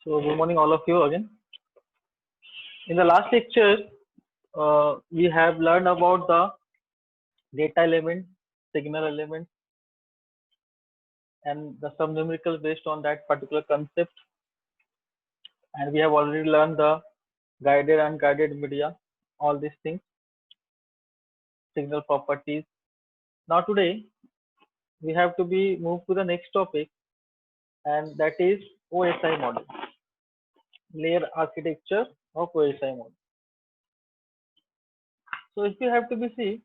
So good morning all of you again. In the last lecture, we have learned about the data element, signal element, and the some numericals based on that particular concept. And we have already learned the guided and unguided media, all these things, signal properties. Now today we have to be moved to the next topic, and that is OSI model, layer architecture of OSI model. So if you have to be see,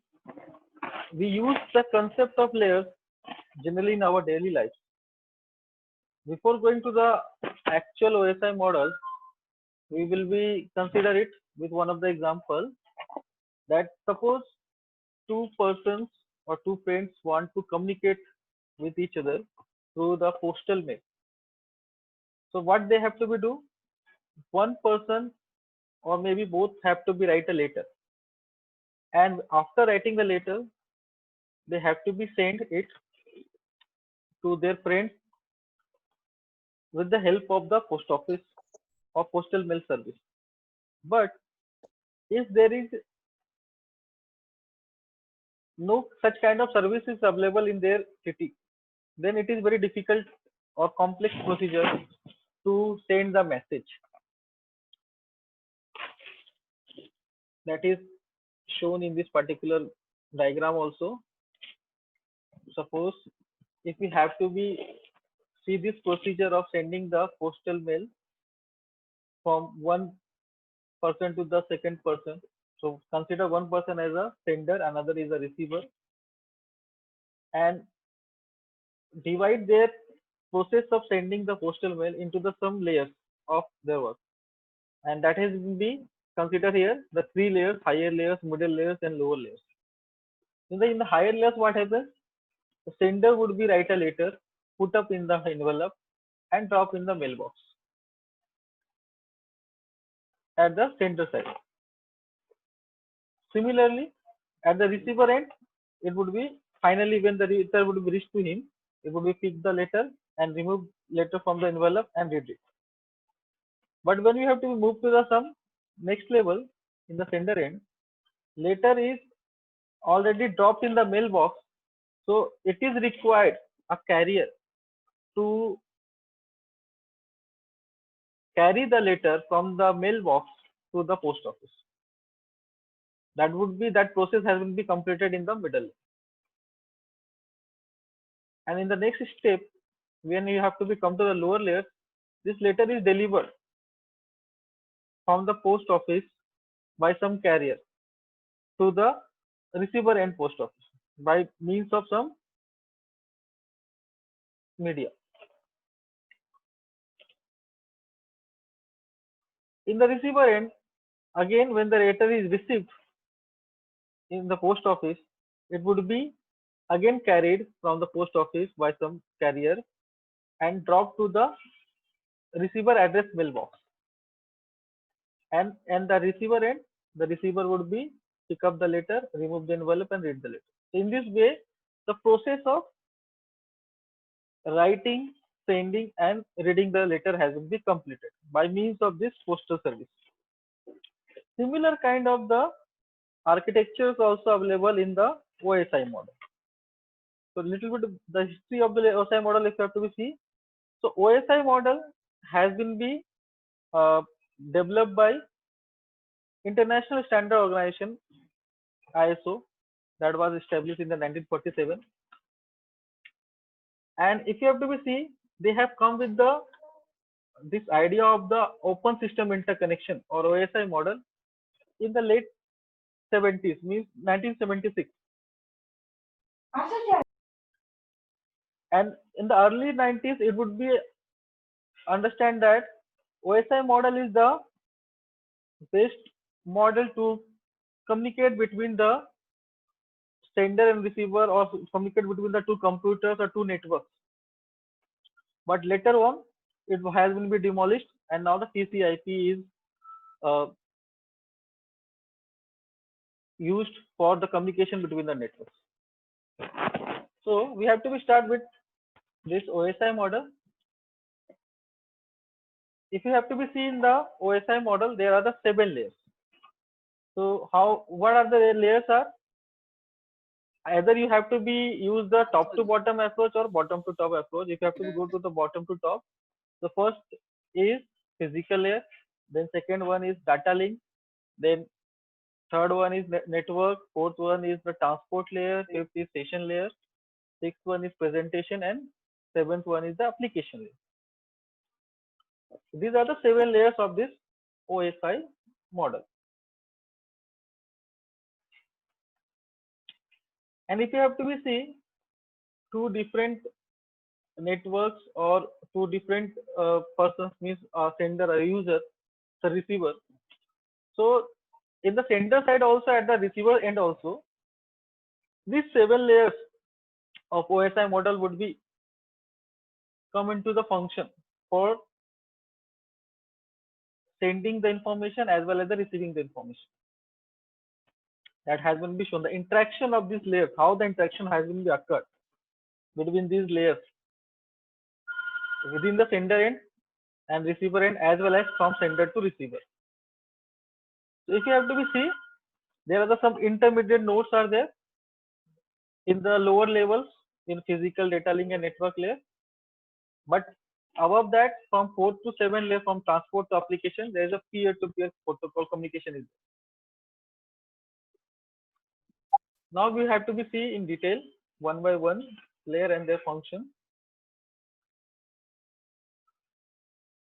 we use the concept of layers generally in our daily life. Before going to the actual OSI model, we will be consider it with one of the example that suppose two persons or two friends want to communicate with each other through the postal mail. So what they have to be do? One person or maybe both have to be write a letter, and after writing the letter, they have to be send it to their friends with the help of the post office or postal mail service. But if there is no such kind of services available in their city, then it is very difficult or complex procedure to send the message. That is shown in this particular diagram also. Suppose if we have to be see this procedure of sending the postal mail from one person to the second person. So consider one person as a sender, another is a receiver, and divide their process of sending the postal mail into the some layers of their work, and that has been considered here the three layers: higher layers, middle layers, and lower layers. In the higher layers, what happens? The sender would be write a letter, put up in the envelope, and drop in the mailbox at the sender side. Similarly, at the receiver end, it would be finally when the letter would be reached to him, it would be pick the letter and remove letter from the envelope and read it. But when you have to move to the some next level in the sender end, letter is already dropped in the mailbox, so it is required a carrier to carry the letter from the mailbox to the post office. That process has been be completed in the middle. And in the next step, when you have to be come to the lower layers, this letter is delivered from the post office by some carrier to the receiver end post office by means of some media. In the receiver end, again when the letter is received in the post office, it would be again carried from the post office by some carrier and dropped to the receiver address mailbox. And the receiver end, the receiver would be pick up the letter, remove the envelope, and read the letter. In this way, the process of writing, sending, and reading the letter has been completed by means of this postal service. Similar kind of the architecture is also available in the OSI model. So little bit of the history of the OSI model if you have to see. So OSI model has been developed by International Standard Organization ISO that was established in the 1947. And if you have to see, they have come with this idea of the open system interconnection or OSI model in the late 70s, means 1976. And in the early 90s, it would be understand that OSI model is the best model to communicate between the sender and receiver or communicate between the two computers or two networks. But later on, it has been demolished, and now the TCP/IP is used for the communication between the networks. So we have to start with this OSI model. if you have to be seen the OSI model, there are the 7 layers. So what are the layers are? Either you have to be use the top to bottom approach or bottom to top approach. If you have to go to the bottom to top, the first is physical layer, then second one is data link, then third one is network, fourth one is the transport layer, fifth is session layer, sixth one is presentation, and seventh one is the application layer. These are the 7 layers of this OSI model. And if you have to be see two different networks or two different persons, means a sender, a user, the receiver. So in the sender side also, at the receiver end also, these 7 layers of OSI model would be come into the function for sending the information as well as the receiving the information. That has been shown. The interaction of these layers, how the interaction has been occurred between these layers within the sender end and receiver end, as well as from sender to receiver. So if you have to be see, there are some intermediate nodes are there in the lower levels in physical, data link, and network layer. But above that, from 4 to 7 layer, from transport to application, there is a peer-to-peer protocol communication is there. Now we have to be see in detail one by one layer and their function.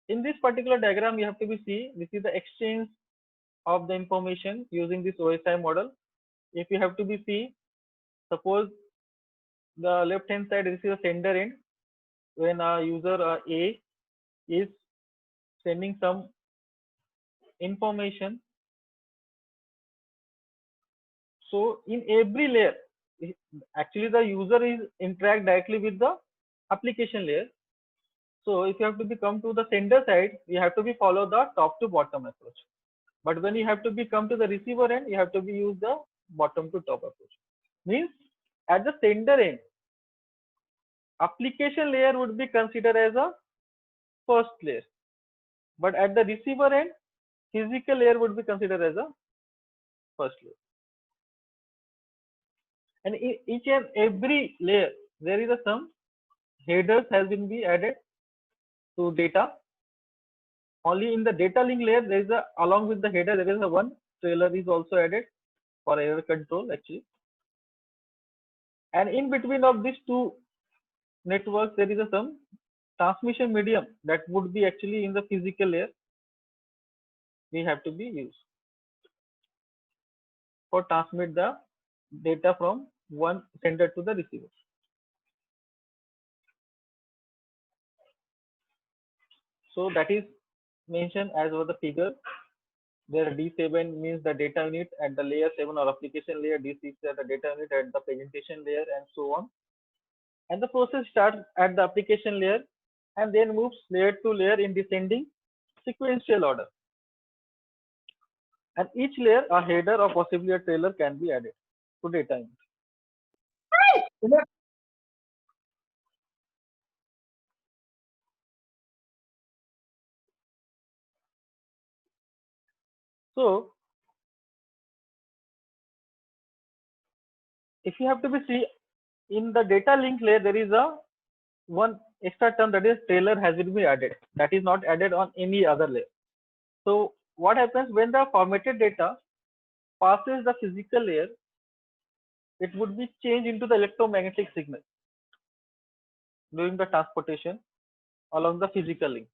In this particular diagram, you have to be see, this is the exchange of the information using this OSI model. If you have to be see, suppose the left hand side, this is a sender end, when a user A is sending some information. So in every layer, actually the user is interact directly with the application layer. So if you have to come to the sender side, you have to be follow the top to bottom approach. But when you have to come to the receiver end, you have to be use the bottom to top approach. Means at the sender end, application layer would be considered as a first layer, but at the receiver end, physical layer would be considered as a first layer. And in each and every layer, there is some headers has been added to data. Only in the data link layer, there is along with the header, there is one trailer is also added for error control actually. And in between of these two networks, there is some transmission medium that would be actually in the physical layer. We have to be used for transmit the data from one sender to the receiver. So that is mentioned as over the figure. There D7 means the data unit at the layer 7 or application layer, D6 at the data unit at the presentation layer, and so on. And the process starts at the application layer and then moves layer to layer in descending sequential order. And each layer, a header or possibly a trailer can be added to data unit. So if you have to be see in the data link layer, there is one extra term, that is trailer has been added. That is not added on any other layer. So what happens when the formatted data passes the physical layer, it would be changed into the electromagnetic signal during the transportation along the physical link.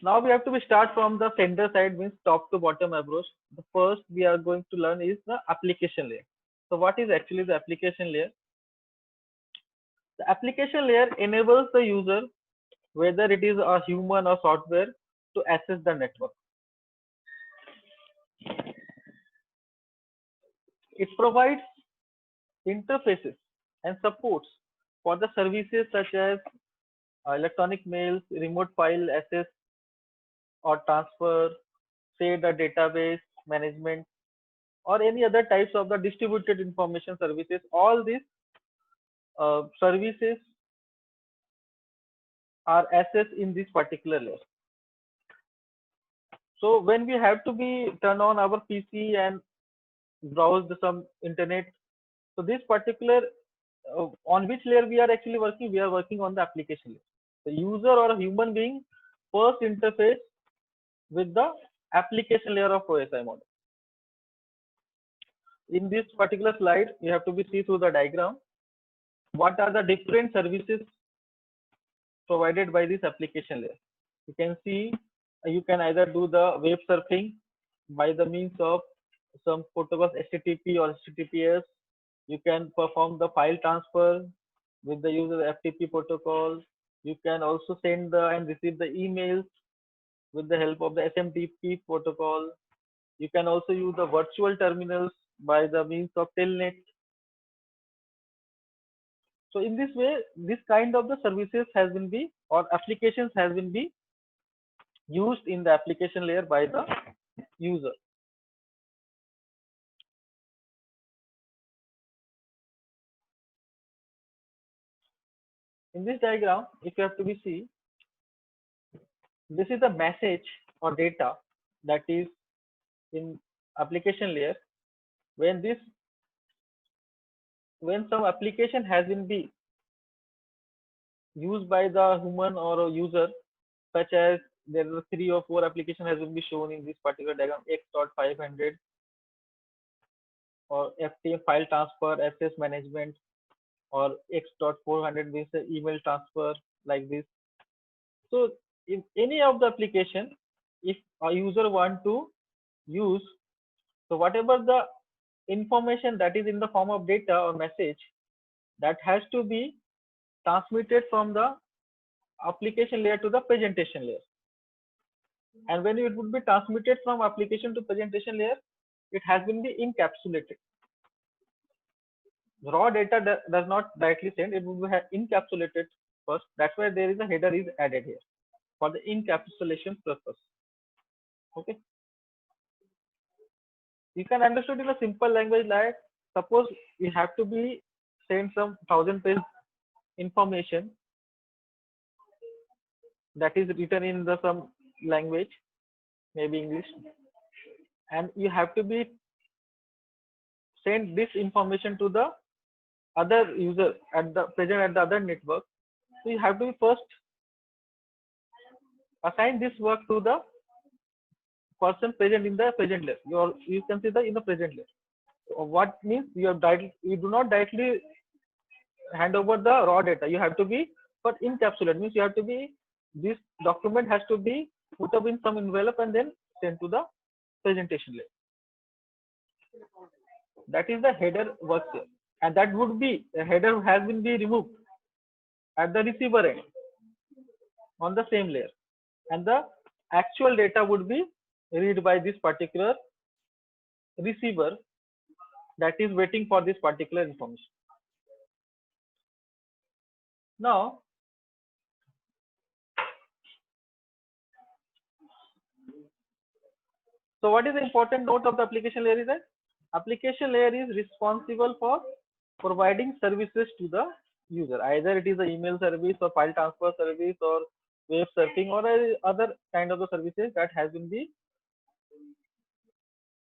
Now we have to start from the sender side, means top to bottom approach. The first we are going to learn is the application layer. So what is actually the application layer? The application layer enables the user, whether it is a human or software, to access the network. It provides interfaces and supports for the services such as electronic mails, remote file access or transfer, say the database management, or any other types of the distributed information services. All these services are accessed in this particular layer. So when we have to be turn on our PC and browse some internet, so this particular on which layer we are actually working, we are working on the application layer. The user or a human being first interface with the application layer of OSI model. In this particular slide, you have to be see through the diagram. What are the different services provided by this application layer? You can see you can either do the web surfing by the means of some protocols HTTP or HTTPS. You can perform the file transfer with the use of the FTP protocol. You can also send and receive the emails with the help of the SMTP protocol. You can also use the virtual terminals by the means of Telnet. So in this way, this kind of the services has been be or applications has been be used in the application layer by the user. In this diagram, if you have to be see, this is the message or data that is in application layer. When some application has been be used by the human or a user, such as there are 3 or 4 application has been be shown in this particular diagram, X.500 or FTM file transfer, access management, or X.400 means the email transfer like this. So in any of the application, if a user want to use, so whatever the information that is in the form of data or message, that has to be transmitted from the application layer to the presentation layer. And when it would be transmitted from application to presentation layer, it has been be encapsulated. Raw data does not directly send, it would be encapsulated first. That's why there is a header is added here for the encapsulation purpose. Okay. You can understand in a simple language like, suppose we have to be send some 1000-page information that is written in the some language, maybe English, and you have to be send this information to the other user at the present at the other network. So you have to first assign this work to the person present in the present layer. You consider in the present layer. So what means you do not directly hand over the raw data. You have to be but encapsulate, means you have to be, this document has to be put up in some envelope and then sent to the presentation layer. That is the header work here, and that would be the header has been be removed at the receiver end on the same layer, and the actual data would be read by this particular receiver that is waiting for this particular information. Now so what is the important note of the application layer is that application layer is responsible for providing services to the user. Either it is the email service or file transfer service or web surfing or other kind of the services that has been be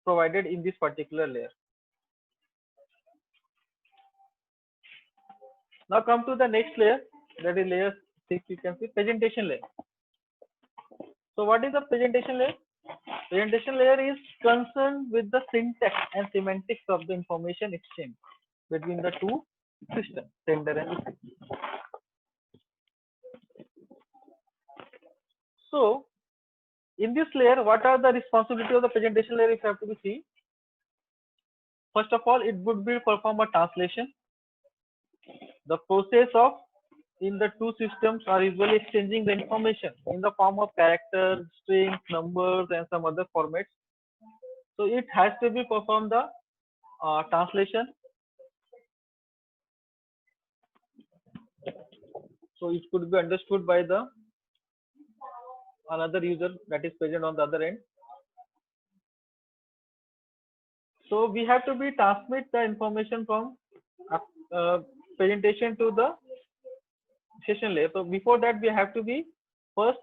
provided in this particular layer. Now come to the next layer, that is layer 6. You can see presentation layer. So what is the presentation layer? Presentation layer is concerned with the syntax and semantics of the information exchange between the two systems, sender and receiver. So in this layer, what are the responsibilities of the presentation layer if you have to be seen? First of all, it would be perform a translation. The process of in the two systems are usually exchanging the information in the form of characters, strings, numbers, and some other formats. So it has to be performed the translation. So it could be understood by the another user that is present on the other end. So we have to be transmit the information from presentation to the session layer. So before that, we have to be first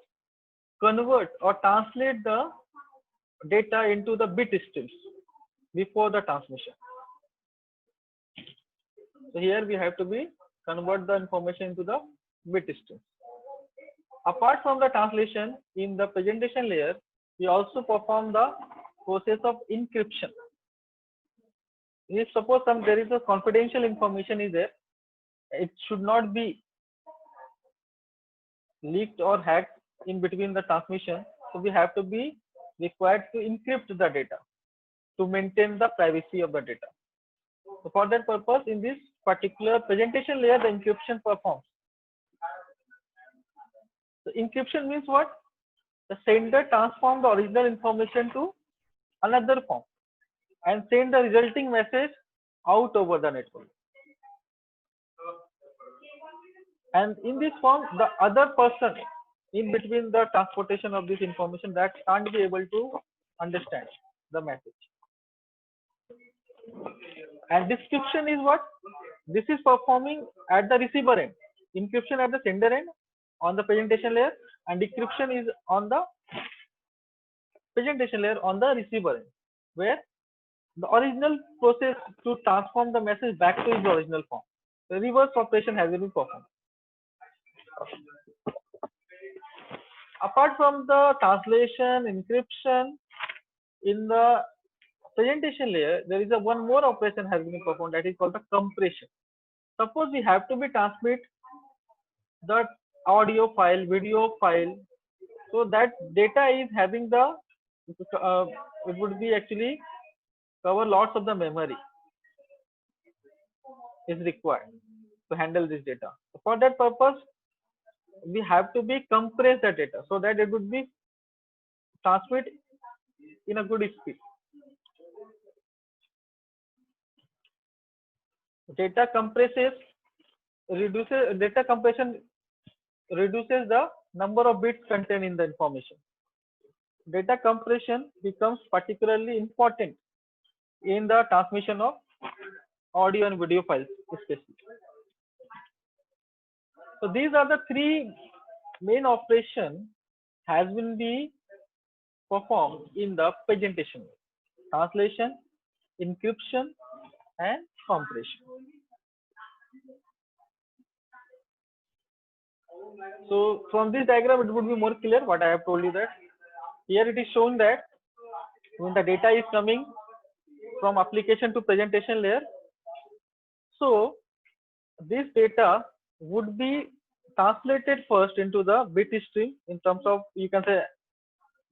convert or translate the data into the bit streams before the transmission. So here we have to be convert the information into the bit streams. Apart from the translation in the presentation layer, we also perform the process of encryption. If suppose there is a confidential information is there, it should not be leaked or hacked in between the transmission. So we have to be required to encrypt the data to maintain the privacy of the data. So for that purpose, in this particular presentation layer, the encryption performs. So encryption means what? The sender transforms the original information to another form and send the resulting message out over the network. And in this form, the other person in between the transportation of this information that can't be able to understand the message. And description is what? This is performing at the receiver end. Encryption at the sender end on the presentation layer, and decryption is on the presentation layer on the receiver end, where the original process to transform the message back to its original form. The reverse operation has been performed. Apart from the translation, encryption, in the presentation layer, there is a one more operation has been performed, that is called the compression. Suppose we have to be transmit the audio file, video file, so that data is having the it would be actually cover lots of the memory is required to handle this data. So for that purpose, we have to be compress the data so that it would be transmit in a good speed. Data compression reduces the number of bits contained in the information. Data compression becomes particularly important in the transmission of audio and video files especially. So these are the three main operations has been be performed in the presentation: translation, encryption, and compression. So from this diagram, it would be more clear what I have told you, that here it is shown that when the data is coming from application to presentation layer, so this data would be translated first into the bit stream in terms of, you can say,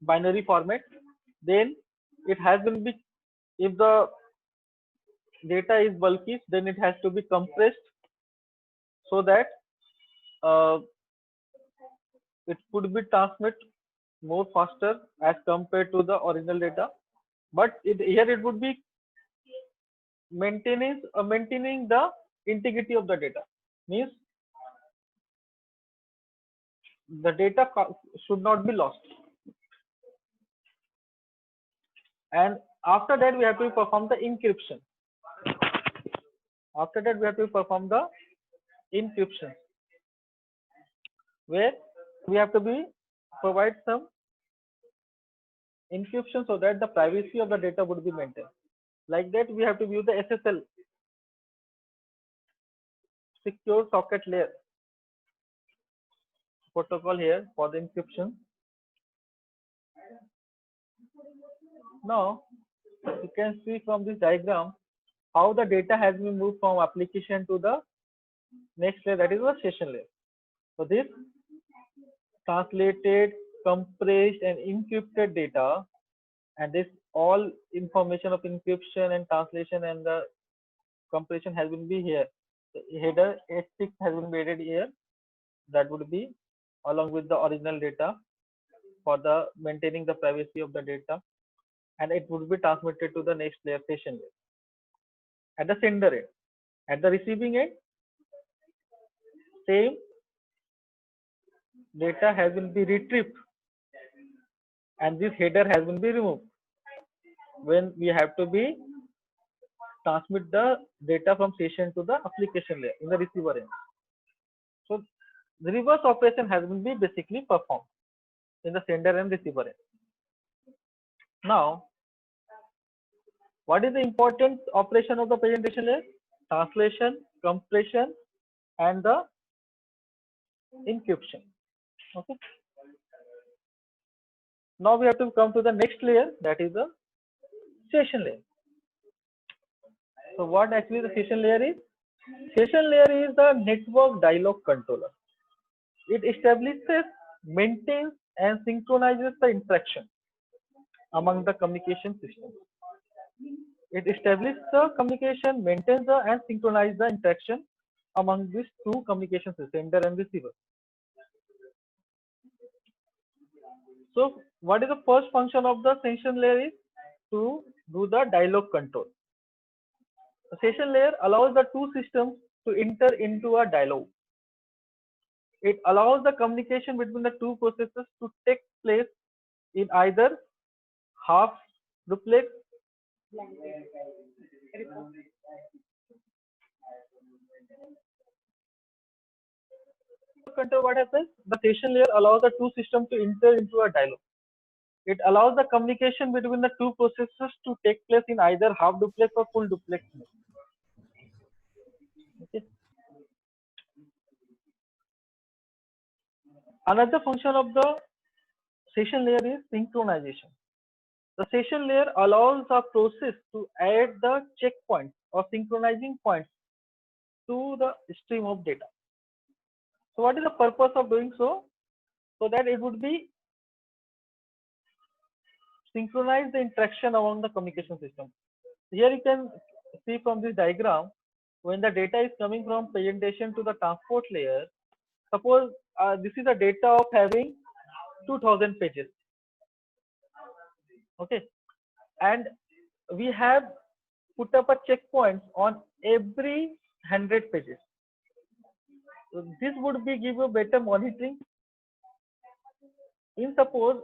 binary format. Then it has been be, if the data is bulky, then it has to be compressed so that it could be transmit more faster as compared to the original data. But here it would be maintaining the integrity of the data, means the data should not be lost. And after that, we have to perform the encryption. After that, we have to perform the encryption, where we have to be provide some encryption so that the privacy of the data would be maintained. Like that, we have to use the SSL, secure socket layer protocol here for the encryption. Now you can see from this diagram how the data has been moved from application to the next layer, that is the session layer. So this translated, compressed, and encrypted data, and this all information of encryption and translation and the compression has been be here. The header H6 has been added here, that would be along with the original data for the maintaining the privacy of the data, and it would be transmitted to the next layer, session layer, at the sender end. At the receiving end, same data has been be retrieved and this header has been be removed when we have to be transmit the data from session to the application layer in the receiver end. So the reverse operation has been basically performed in the sender and receiver end. Now, what is the important operation of the presentation layer? Translation, compression, and the encryption. Okay. Now we have to come to the next layer, that is the session layer. So what actually the session layer is? Session layer is the network dialog controller. It establishes, maintains, and synchronizes the interaction among the communication systems. It establishes the communication, maintains the, and synchronizes the interaction among these two communication systems, sender and receiver. So what is the first function of the session layer is to do the dialog control. The session layer allows the two systems to enter into a dialogue. It allows the communication between the two processes to take place in either half duplex control. What happens? The session layer allows the two systems to enter into a dialogue. It allows the communication between the two processes to take place in either half duplex or full duplex mode. Okay. Another function of the session layer is synchronization. The session layer allows a process to add the checkpoints or synchronizing points to the stream of data. So what is the purpose of doing so? So that it would be synchronize the interaction among the communication system. Here you can see from this diagram, when the data is coming from presentation to the transport layer, suppose this is a data of having 2000 pages. Okay, and we have put up a checkpoint on every 100 pages. So this would be give you better monitoring. In suppose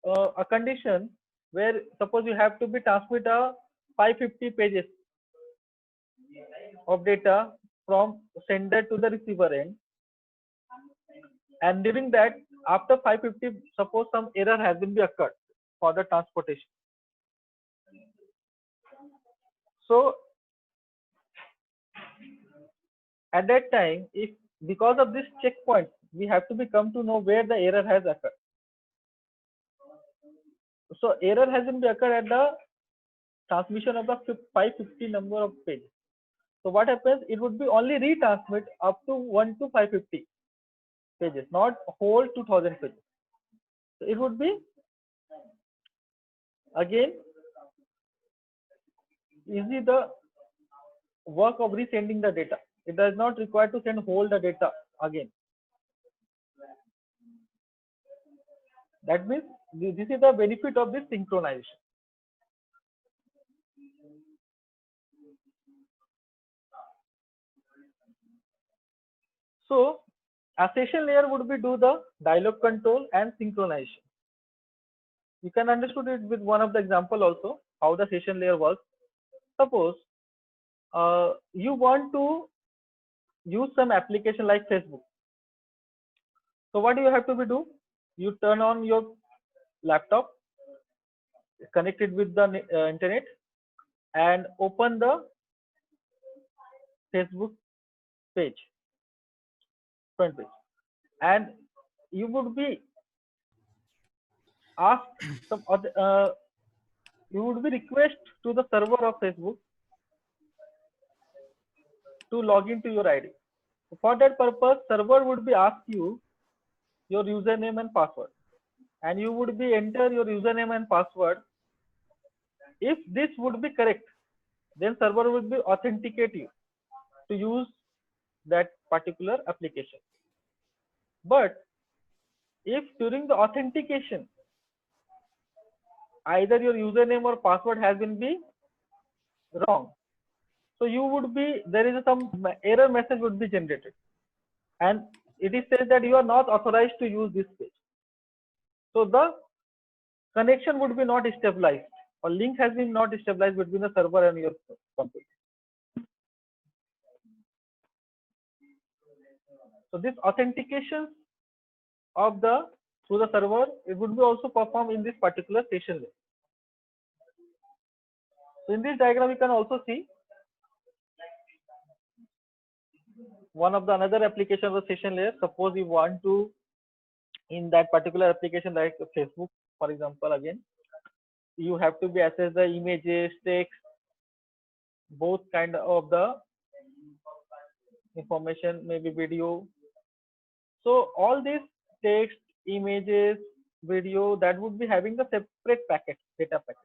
a condition where suppose you have to be transmit a 550 pages of data from sender to the receiver end, and during that after 550 suppose some error has been occurred for the transportation. So at that time, if because of this checkpoint, we have to come to know where the error has occurred. So error has been occurred at the transmission of the 550 number of pages. So what happens? It would be only retransmit up to 1 to 550 pages, not whole 2000 pages. So it would be again easy the work of resending the data. It does not require to send whole the data again. That means this is the benefit of this synchronization. So a session layer would be do the dialog control and synchronization. You can understood it with one of the example also how the session layer works. Suppose you want to use some application like Facebook. So what do you have to do? You turn on your laptop, connect it with the internet, and open the Facebook page, front page, and you would be asked some other, you would be request to the server of Facebook to log into your ID. For that purpose, server would be ask you your username and password, and you would be enter your username and password. If this would be correct, then server would be authenticate you to use that particular application. But if during the authentication either your username or password has been wrong, so you would be there is some error message would be generated, and it is said that you are not authorized to use this page. So the connection would be not stabilized, or link has been not stabilized between the server and your computer. So this authentication of the through the server, it would be also performed in this particular session layer. So in this diagram, you can also see one of the another application of the session layer. Suppose you want to, in that particular application like Facebook, for example, again, you have to be access the images, text, both kind of the information, maybe video. So all these text, images, video, that would be having the separate packet, data packet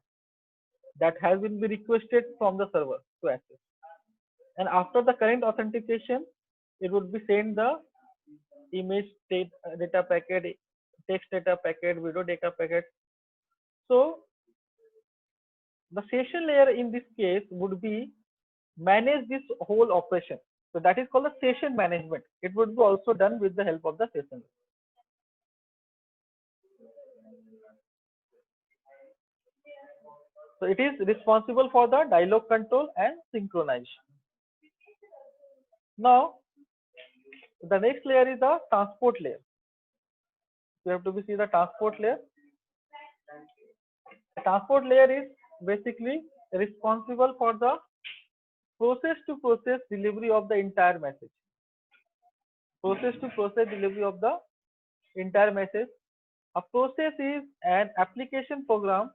that has been be requested from the server to access. And after the current authentication, it would be send the image data packet, text data packet, video data packet. So the session layer in this case would be manage this whole operation. So that is called the session management. It would be also done with the help of the session layer. So it is responsible for the dialog control and synchronization. Now the next layer is the transport layer. You have to be see the transport layer. The transport layer is basically responsible for the process to process delivery of the entire message. Process to process delivery of the entire message. A process is an application program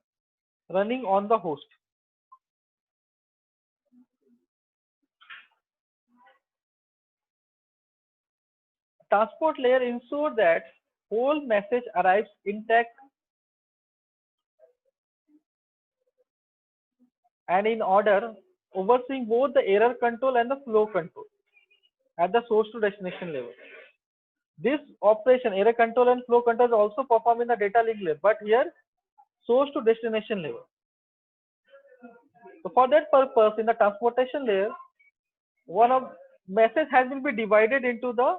running on the host. Transport layer ensures that whole message arrives intact and in order, overseeing both the error control and the flow control at the source to destination level. This operation, error control and flow control, is also performed in the data link layer, but here source to destination level. So for that purpose, in the transportation layer, one of message has been be divided into the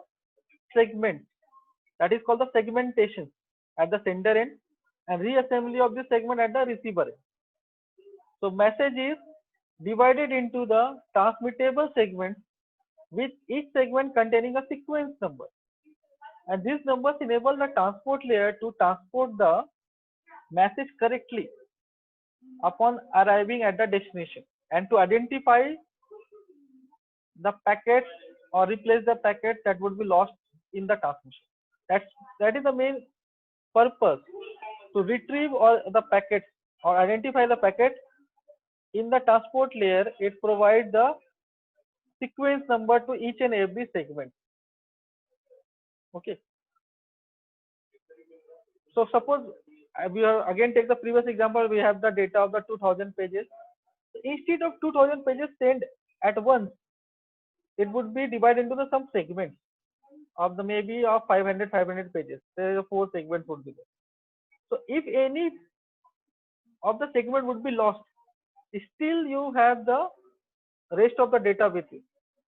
segment, that is called the segmentation at the sender end and reassembly of the segment at the receiver end. So message is divided into the transmittable segments, with each segment containing a sequence number, and these numbers enable the transport layer to transport the message correctly upon arriving at the destination and to identify the packets or replace the packet that would be lost in the transmission. That is the main purpose, to retrieve all the packets or identify the packet in the transport layer. It provides the sequence number to each and every segment. Okay. So suppose we are again take the previous example. We have the data of the 2000 pages. Instead of 2000 pages sent at once, it would be divided into the some segments of the maybe of 500 pages. There are 4 segments would be there. So if any of the segment would be lost, still you have the rest of the data with you,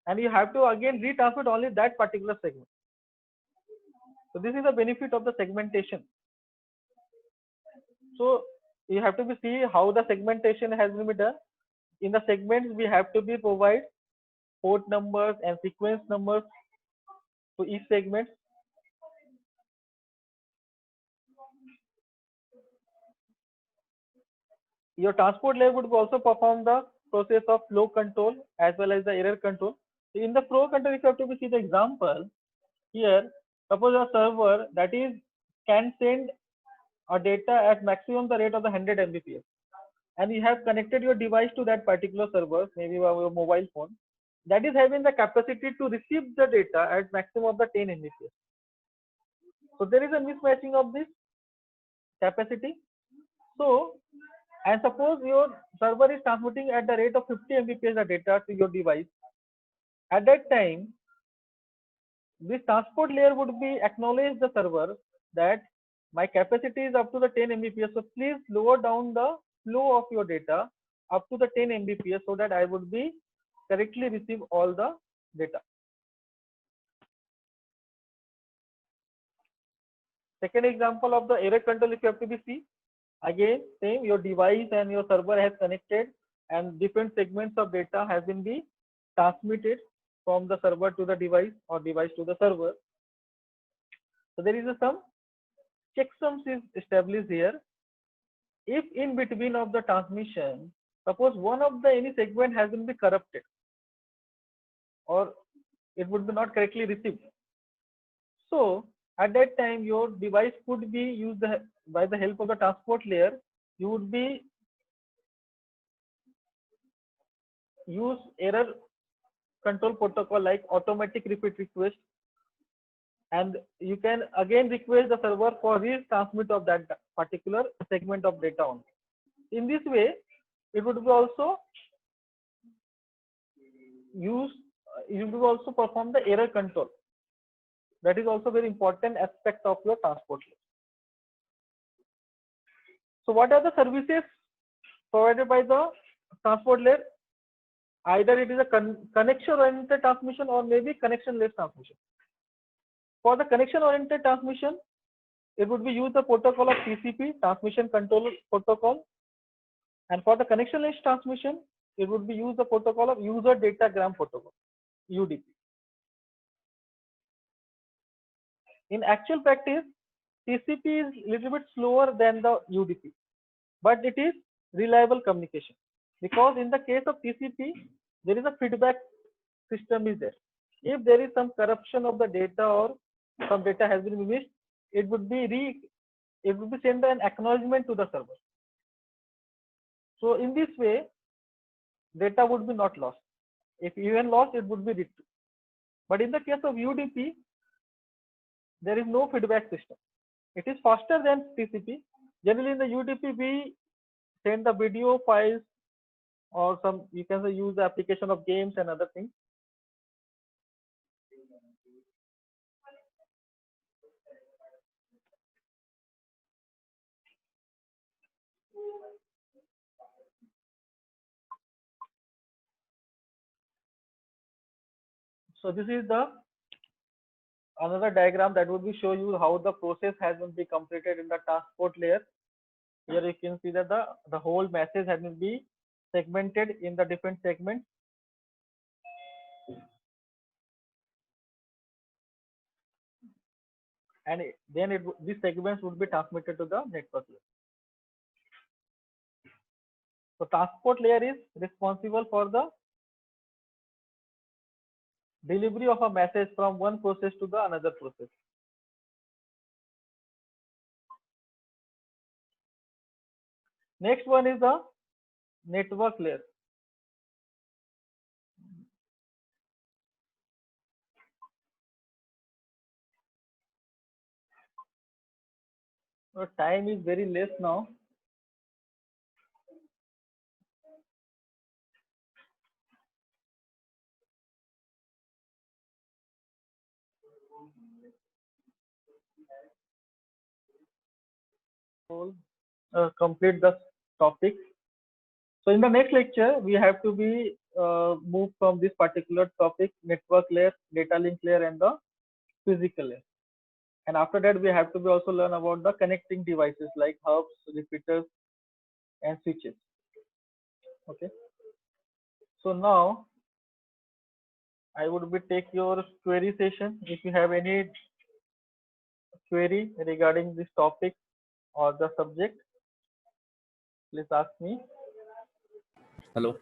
and you have to again retransmit only that particular segment. So this is the benefit of the segmentation. So you have to be see how the segmentation has been done. In the segments, we have to be provide port numbers and sequence numbers to each segment. Your transport layer would also perform the process of flow control as well as the error control. In the flow control, if you have to see the example here, suppose a server that is can send a data at maximum the rate of the 100 Mbps, and you have connected your device to that particular server, maybe your mobile phone, that is having the capacity to receive the data at maximum of the 10 Mbps. So there is a mismatching of this capacity. So, and suppose your server is transmitting at the rate of 50 Mbps the data to your device. At that time, this transport layer would be acknowledge the server that my capacity is up to the 10 Mbps. So please lower down the flow of your data up to the 10 Mbps so that I would be correctly receive all the data. Second example of the error control, if you have to be see, again same, your device and your server has connected and different segments of data has been be transmitted from the server to the device or device to the server. So there is some checksums is established here. If in between of the transmission, suppose one of the any segment has been corrupted, or it would be not correctly received. So at that time, your device could be used by the help of the transport layer. You would be use error control protocol like automatic repeat request, and you can again request the server for retransmit of that particular segment of data only. In this way, it would be also use, you will also perform the error control. That is also very important aspect of your transport layer. So what are the services provided by the transport layer? Either it is a connection oriented transmission or maybe connection-less transmission. For the connection oriented transmission, it would be use the protocol of TCP, transmission control protocol, and for the connection-less transmission, it would be use the protocol of user datagram protocol, UDP. In actual practice, TCP is little bit slower than the UDP, but it is reliable communication, because in the case of TCP, there is a feedback system is there. If there is some corruption of the data or some data has been missed, it would be sent an acknowledgement to the server. So in this way, data would be not lost. If even lost, it would be retrieved. But in the case of UDP, there is no feedback system. It is faster than TCP. Generally in the UDP, we send the video files or some, you can say, use the application of games and other things. So this is the another diagram that would be show you how the process has been completed in the transport layer. Here you can see that the whole message has been be segmented in the different segments. And then these segments would be transmitted to the network layer. So transport layer is responsible for the delivery of a message from one process to the another process. Next one is the network layer. So time is very less now. Complete the topic. So in the next lecture, we have to be move from this particular topic, network layer, data link layer, and the physical layer. And after that, we have to be also learn about the connecting devices like hubs, repeaters, and switches. Okay. So now I would be take your query session. If you have any query regarding this topic or the subject, please ask me. Hello.